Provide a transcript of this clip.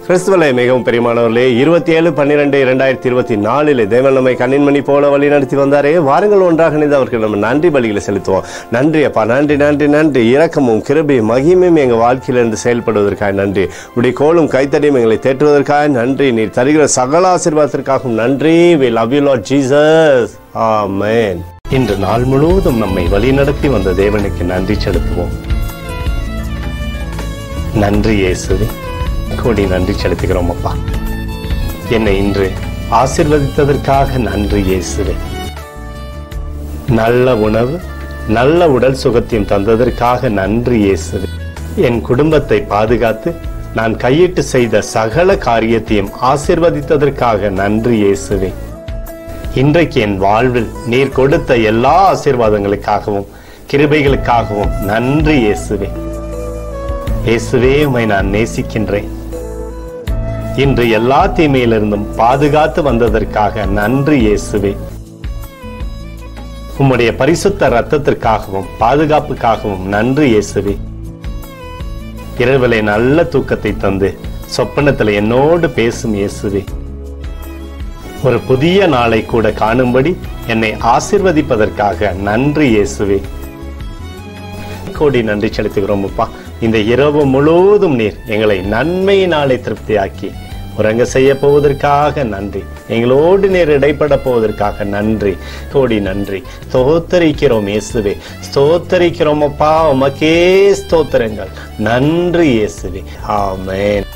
கிறிஸ்துவலை மிகவும் பெரியமானவர்களே, 27/12/2024 தேவன் நம்மை கண்ணின்மணி போல வழி நடத்தி வந்தாரே. வாருங்கள் ஒன்றாக இணைந்து அவருக்கு நம்ம நன்றி பலிகளை செலுத்துவோம். நன்றி அப்பா, நன்றி நன்றி நன்றி. இரக்கமும் கிருபையும் மகிமையும் எங்கள் வாழ்க்கையிலிருந்து செயல்படுவதற்காக நன்றி. உடைய கோலும் கைத்தடியும் எங்களை தேற்றுவதற்காக நன்றி. நீர் தருகிற சகல ஆசீர்வாதத்திற்காகவும் நன்றி. We love you Lord Jesus. Amen. இன்று நாள் முழுவதும் நம்மை வழி நடத்தி வந்த தேவனுக்கு நன்றி செலுத்துவோம். நன்றி இயேசுவே, கோடி நன்றி செலுத்துகிறோம் அப்பா. என்னை இன்று ஆசீர்வதித்ததற்காக நன்றி இயேசுவே. நல்ல உணவு, நல்ல உடல் சுகத்தையும் தந்ததற்காக நன்றி இயேசுவே. என் குடும்பத்தை பாதுகாத்து நான் கையிட்டு செய்த சகல காரியத்தையும் ஆசீர்வதித்ததற்காக நன்றி இயேசுவே. இன்றைக்கு என் வாழ்வில் நீர் கொடுத்த எல்லா ஆசீர்வாதங்களுக்காகவும் கிருபைகளுக்காகவும் நன்றி இயேசுவே. இயேசுவே, உம்மை நான் நேசிக்கின்றேன். இன்று எல்லா தீமையிலிருந்தும் பாதுகாத்து வந்ததற்காக நன்றி இயேசுவே. உம்முடைய பரிசுத்த இரத்தத்திற்காகவும் பாதுகாப்புக்காகவும் நன்றி இயேசுவே. இரவிலே நல்ல தூக்கத்தை தந்து சொப்பனத்தில் என்னோடு பேசும் இயேசுவே. ஒரு புதிய நாளை கூட காணும்படி என்னை ஆசீர்வதிப்பதற்காக நன்றி இயேசுவே. கோடி நன்றி செலுத்துகிறோம் அப்பா. இந்த இரவு முழுவதும் நீர் எங்களை நன்மையினாலே திருப்தியாக்கி உறங்க செய்ய போவதற்காக நன்றி. எங்களோடு நீர் இடைப்பட போவதற்காக நன்றி. கோடி நன்றி. ஸ்தோத்தரிக்கிறோம் இயேசுவே, ஸ்தோத்தரிக்கிறோம் அப்பா. உமக்கே ஸ்தோத்திரங்கள். நன்றி இயேசுவே. ஆமென்.